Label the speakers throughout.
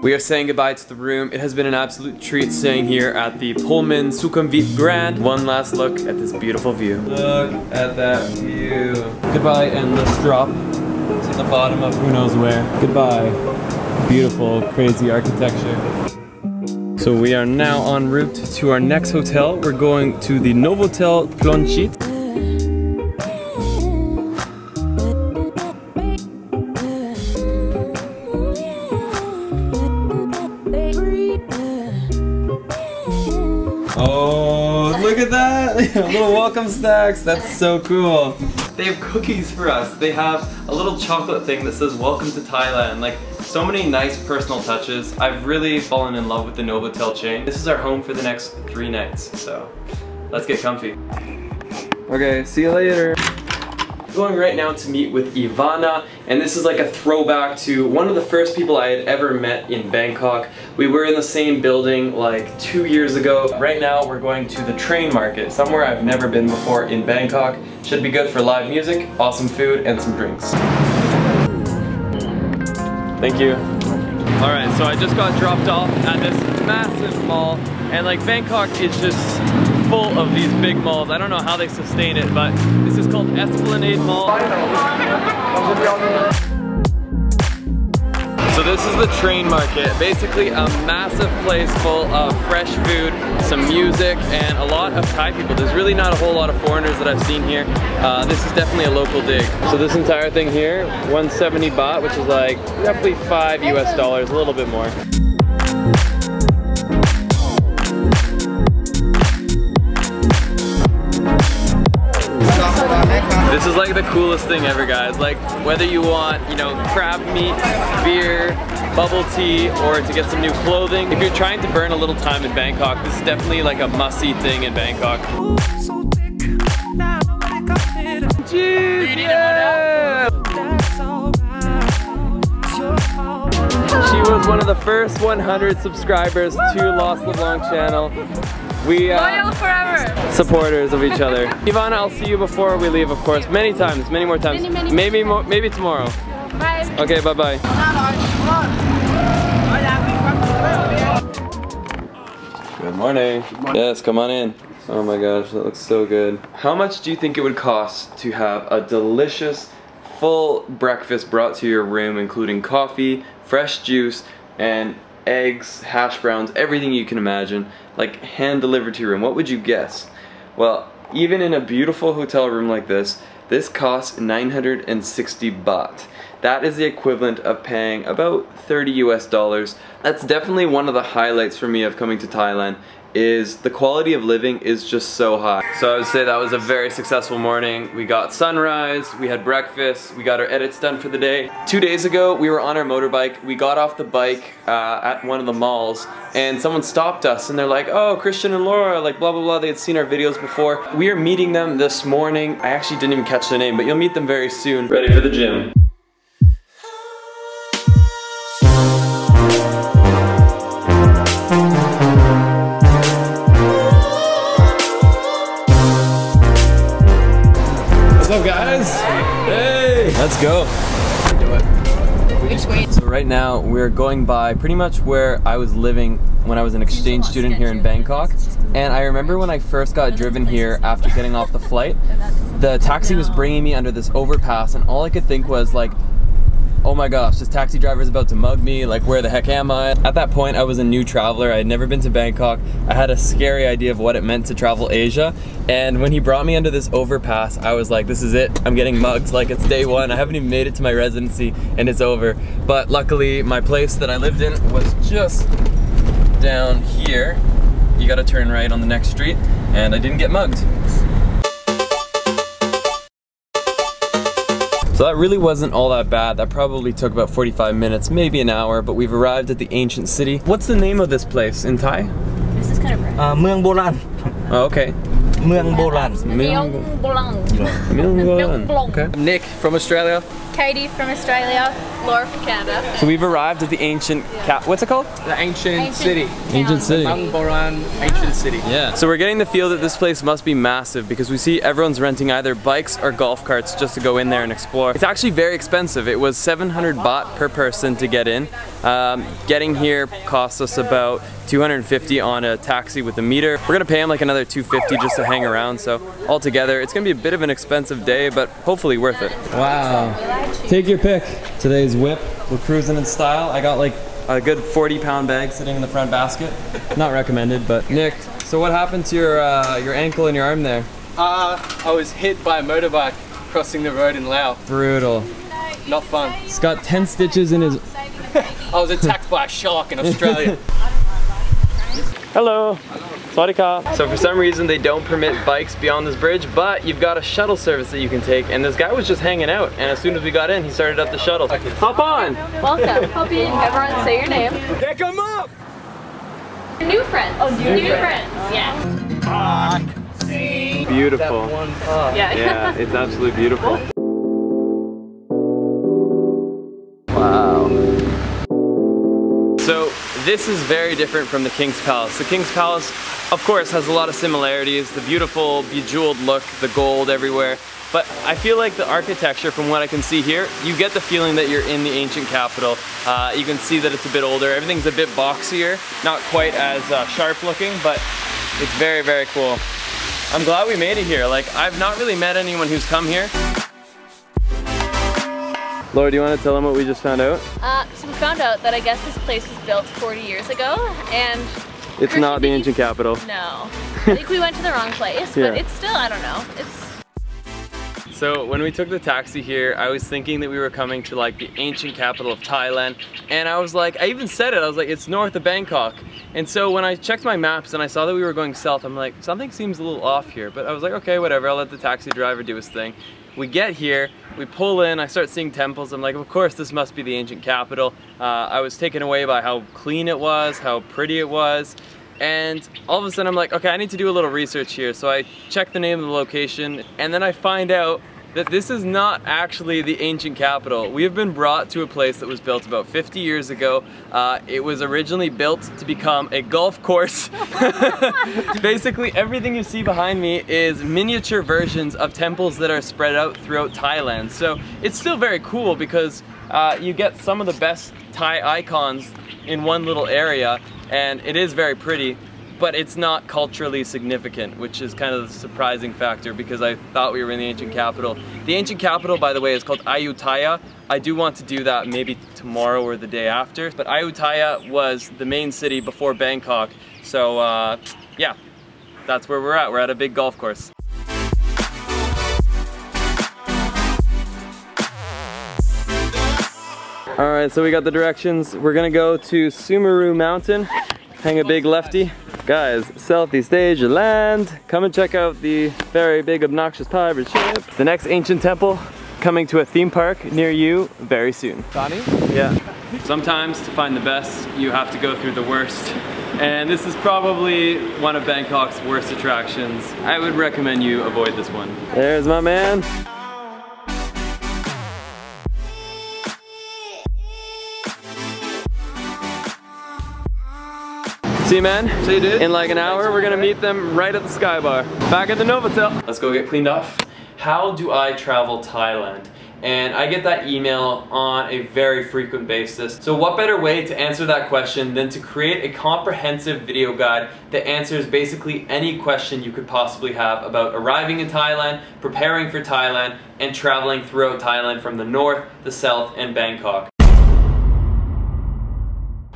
Speaker 1: We are saying goodbye to the room. It has been an absolute treat staying here at the Pullman Sukhumvit Grande. One last look at this beautiful view. Look at that view. Goodbye, endless drop to the bottom of who knows where. Goodbye. Beautiful, crazy architecture. So we are now en route to our next hotel. We're going to the Novotel Ploenchit. Oh, look at that! Little welcome stacks. That's so cool. They have cookies for us. They have a little chocolate thing that says welcome to Thailand. Like, so many nice personal touches. I've really fallen in love with the Novotel chain. This is our home for the next 3 nights, so let's get comfy. Okay, see you later. Going right now to meet with Ivana, and this is like a throwback to one of the first people I had ever met in Bangkok. We were in the same building like 2 years ago. Right now we're going to the train market, somewhere I've never been before in Bangkok. Should be good for live music, awesome food, and some drinks. Thank you. Alright, so I just got dropped off at this massive mall, and like Bangkok is just full of these big malls. I don't know how they sustain it, but this is called Esplanade Mall. So this is the train market, basically a massive place full of fresh food, some music, and a lot of Thai people. There's really not a whole lot of foreigners that I've seen here. This is definitely a local dig. So this entire thing here, 170 baht, which is like roughly $5 US, a little bit more. This is like the coolest thing ever, guys. Like, whether you want, you know, crab meat, beer, bubble tea, or to get some new clothing. If you're trying to burn a little time in Bangkok, this is definitely like a must-see thing in Bangkok. Jeez, yeah! She was one of the first 100 subscribers to Lost LeBlanc channel. We loyal forever. Supporters of each other. Ivana, I'll see you before we leave, of course. Many times, many more times. Maybe tomorrow. Bye. Okay, bye-bye. Good morning. Yes, come on in. Oh my gosh, that looks so good. How much do you think it would cost to have a delicious, full breakfast brought to your room, including coffee, fresh juice, and eggs, hash browns, everything you can imagine, like hand delivered to your room? What would you guess? Well, even in a beautiful hotel room like this costs 960 baht. That is the equivalent of paying about $30 US. That's definitely one of the highlights for me of coming to Thailand, is the quality of living is just so high. So I would say that was a very successful morning. We got sunrise, we had breakfast, we got our edits done for the day. 2 days ago, we were on our motorbike. We got off the bike at one of the malls, and someone stopped us, and they're like, oh, Christian and Laura, like blah, blah, blah. They had seen our videos before. We are meeting them this morning. I actually didn't even catch their name, but you'll meet them very soon. Ready for the gym. What's up, guys? Hey! Let's go. Do it. Which way? So right now we're going by pretty much where I was living when I was an exchange student here in Bangkok. And I remember when I first got driven here after getting off the flight, the taxi was bringing me under this overpass, and all I could think was like, oh my gosh, this taxi driver is about to mug me, like where the heck am I? At that point I was a new traveler, I had never been to Bangkok, I had a scary idea of what it meant to travel Asia, and when he brought me under this overpass, I was like, this is it, I'm getting mugged, like it's day one, I haven't even made it to my residency and it's over. But luckily my place that I lived in was just down here. You gotta turn right on the next street, and I didn't get mugged. So that really wasn't all that bad. That probably took about 45 minutes, maybe an hour, but we've arrived at the ancient city. What's the name of this place in Thai?
Speaker 2: This is kind of right.
Speaker 3: Movang Boran.
Speaker 1: Oh, okay. Okay. Nick from Australia.
Speaker 2: Katie from Australia. Laura from Canada.
Speaker 1: So we've arrived at the ancient what's it called?
Speaker 3: The ancient city.
Speaker 1: Ancient city.
Speaker 3: Mang Boran ancient city.
Speaker 1: Yeah. So we're getting the feel that this place must be massive because we see everyone's renting either bikes or golf carts just to go in there and explore. It's actually very expensive. It was 700 baht per person to get in. Getting here cost us about 250 on a taxi with a meter. We're gonna pay him like another 250 just to hang around. So altogether, it's gonna be a bit of an expensive day, but hopefully worth it. Wow. Take your pick. Today's whip. We're cruising in style. I got like a good 40-pound bag sitting in the front basket. Not recommended, but Nick. So what happened to your ankle and your arm there?
Speaker 3: I was hit by a motorbike crossing the road in Laos.
Speaker 1: Brutal.
Speaker 3: Not fun.
Speaker 1: He's got 10 stitches in his...
Speaker 3: I was attacked by a shark in Australia.
Speaker 1: Hello. Sawadee. So for some reason they don't permit bikes beyond this bridge, but you've got a shuttle service that you can take, and this guy was just hanging out, and as soon as we got in, he started up the shuttle. Okay. Hop on!
Speaker 2: Welcome. Hop in. Everyone say your name.
Speaker 3: Pick him up!
Speaker 2: New friends. Oh, new friends. Yeah.
Speaker 1: Beautiful.
Speaker 2: Yeah.
Speaker 1: Yeah, it's absolutely beautiful. Wow. So this is very different from the King's Palace. The King's Palace, of course, has a lot of similarities. The beautiful, bejeweled look, the gold everywhere. But I feel like the architecture, from what I can see here, you get the feeling that you're in the ancient capital. You can see that it's a bit older. Everything's a bit boxier, not quite as sharp looking, but it's very, very cool. I'm glad we made it here. Like, I've not really met anyone who's come here. Laura, do you want to tell them what we just found out?
Speaker 2: So we found out that I guess this place was built 40 years ago, and
Speaker 1: it's not the ancient capital.
Speaker 2: No. I think we went to the wrong place, but it's still, I don't know.
Speaker 1: So when we took the taxi here, I was thinking that we were coming to like the ancient capital of Thailand, and I was like, I even said it, I was like, it's north of Bangkok. And so when I checked my maps and I saw that we were going south, I'm like, something seems a little off here. But I was like, okay, whatever, I'll let the taxi driver do his thing. We get here, we pull in, I start seeing temples. I'm like, of course, this must be the ancient capital. I was taken away by how clean it was, how pretty it was. And all of a sudden I'm like, okay, I need to do a little research here. So I check the name of the location, and then I find out that this is not actually the ancient capital. We have been brought to a place that was built about 50 years ago. It was originally built to become a golf course. Basically, everything you see behind me is miniature versions of temples that are spread out throughout Thailand. So it's still very cool because you get some of the best Thai icons in one little area, and it is very pretty. But it's not culturally significant, which is kind of the surprising factor because I thought we were in the ancient capital. The ancient capital, by the way, is called Ayutthaya. I do want to do that maybe tomorrow or the day after. But Ayutthaya was the main city before Bangkok. So yeah, that's where we're at. We're at a big golf course. All right, so we got the directions. We're gonna go to Sumaru Mountain, hang a big lefty. Guys, Southeast Asia land. Come and check out the very big obnoxious pirate ship. The next ancient temple coming to a theme park near you very soon. Donnie? Yeah. Sometimes to find the best, you have to go through the worst. And this is probably one of Bangkok's worst attractions. I would recommend you avoid this one. There's my man. See you, man.
Speaker 3: See you, dude.
Speaker 1: In like an hour, we're gonna meet them right at the Sky Bar. Back at the Novotel. Let's go get cleaned off. How do I travel Thailand? And I get that email on a very frequent basis. So what better way to answer that question than to create a comprehensive video guide that answers basically any question you could possibly have about arriving in Thailand, preparing for Thailand, and traveling throughout Thailand from the north, the south, and Bangkok.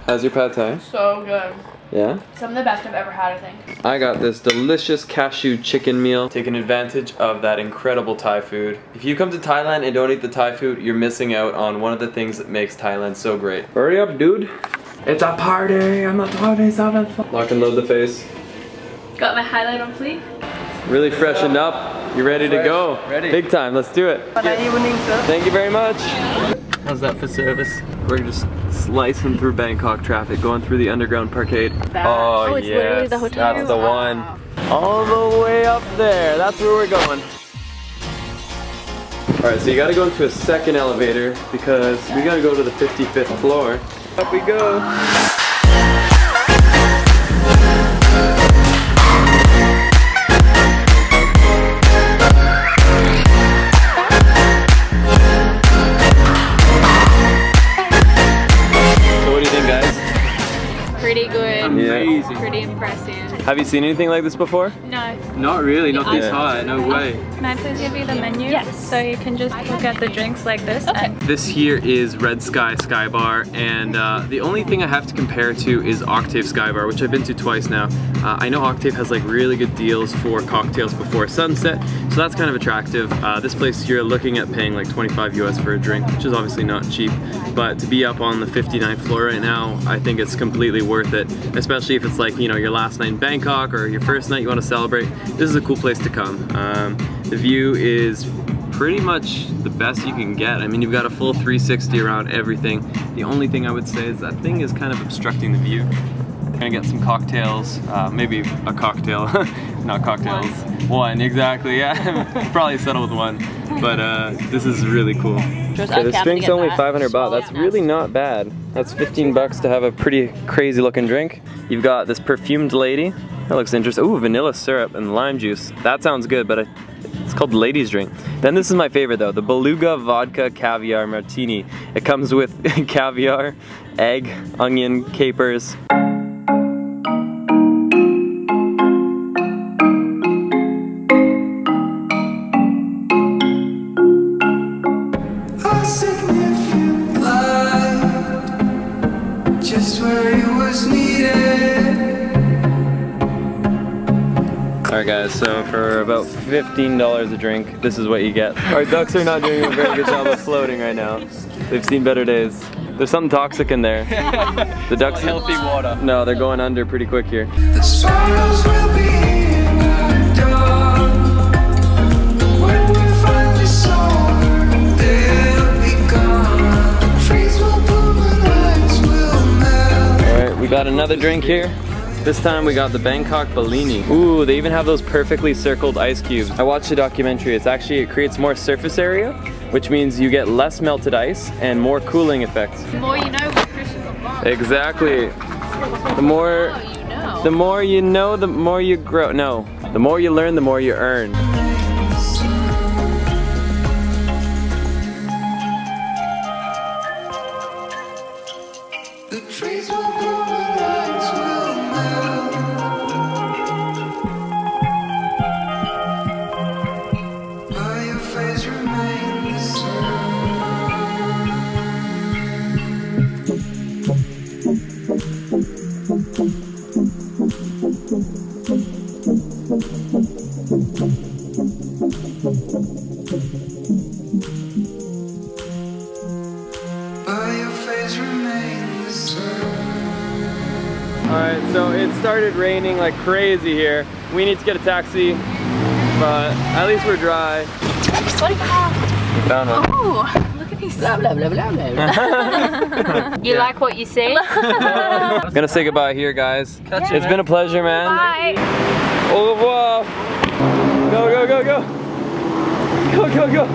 Speaker 1: How's your pad thai?
Speaker 2: So good.
Speaker 1: Yeah?
Speaker 2: Some of the best I've ever had, I think.
Speaker 1: I got this delicious cashew chicken meal. Taking advantage of that incredible Thai food. If you come to Thailand and don't eat the Thai food, you're missing out on one of the things that makes Thailand so great. Hurry up, dude. It's a party. I'm not 27. Lock and load the face.
Speaker 2: Got my highlight on fleek.
Speaker 1: Really freshened up. You ready to go?
Speaker 3: Ready.
Speaker 1: Big time. Let's do it.
Speaker 3: Good evening, sir.
Speaker 1: Thank you very much.
Speaker 3: How's that for service?
Speaker 1: We're just slicing through Bangkok traffic, going through the underground parkade.
Speaker 2: Oh, it's literally the hotel.
Speaker 1: That's the one. All the way up there. That's where we're going. Alright, so you gotta go into a second elevator because we gotta go to the 55th floor. Up we go. So what do you think, guys?
Speaker 2: Pretty good.
Speaker 3: Amazing.
Speaker 2: Pretty impressive.
Speaker 1: Have you seen anything like this before?
Speaker 2: No.
Speaker 3: Not really, not this
Speaker 1: Yeah.
Speaker 3: high, no way.
Speaker 4: Can I please give you the menu?
Speaker 2: Yes.
Speaker 4: So you can just look at the drinks like this.
Speaker 2: Okay.
Speaker 1: This here is Red Sky Sky Bar, and the only thing I have to compare to is Octave Sky Bar, which I've been to twice now. I know Octave has like really good deals for cocktails before sunset, so that's kind of attractive. This place you're looking at paying like 25 US for a drink, which is obviously not cheap, but to be up on the 59th floor right now, I think it's completely worth it, especially if it's like, you know, your last night in Bangkok or your first night you want to celebrate. This is a cool place to come. The view is pretty much the best you can get. I mean, you've got a full 360 around everything. The only thing I would say is that thing is kind of obstructing the view. Gonna get some cocktails, maybe a cocktail, not cocktails. One, exactly, yeah. Probably settle with one, but this is really cool. Okay, this drink's only 500 baht. That's really not bad. That's 15 bucks to have a pretty crazy looking drink. You've got this perfumed lady. That looks interesting. Ooh, vanilla syrup and lime juice. That sounds good, but it's called the ladies' drink. Then this is my favorite though, the Beluga Vodka Caviar Martini. It comes with caviar, egg, onion, capers. Alright guys, so for about $15 a drink, this is what you get. Our ducks are not doing a very good job of floating right now. They've seen better days. There's something toxic in there. The ducks...
Speaker 3: Healthy water.
Speaker 1: No, they're going under pretty quick here.
Speaker 5: The sorrows will be in the dark. When we finally soar, they'll be gone. Trees will bloom and lights will melt.
Speaker 1: Alright, we got another drink here. This time we got the Bangkok Bellini. Ooh, they even have those perfectly circled ice cubes. I watched the documentary. It creates more surface area, which means you get less melted ice and more cooling effects.
Speaker 2: The more you know what Christians are.
Speaker 1: Exactly. The more you know, the more you grow. No, the more you learn, the more you earn.
Speaker 5: The trees will bloom and lights will melt. But your face remains the
Speaker 1: Alright, so it started raining like crazy here. We need to get a taxi, but at least we're dry. We found one.
Speaker 2: Oh, look at these. Blah, blah, blah, blah, blah. You like what you see?
Speaker 1: I'm gonna say goodbye here, guys. It's been a pleasure, man.
Speaker 2: Bye.
Speaker 1: Au revoir. Go, go, go, go. Go, go, go.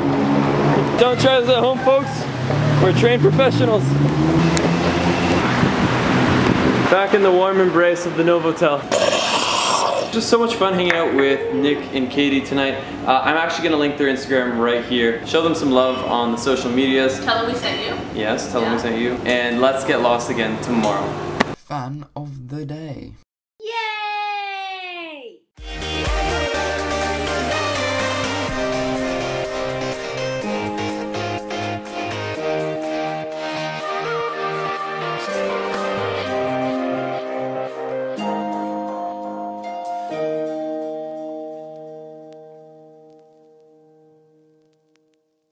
Speaker 1: Don't try this at home, folks. We're trained professionals. Back in the warm embrace of the Novotel. Just so much fun hanging out with Nick and Katie tonight. I'm actually gonna link their Instagram right here. Show them some love on the social medias.
Speaker 2: Tell them we sent you.
Speaker 1: Yes, tell them we sent you. And let's get lost again tomorrow.
Speaker 5: fan of the day.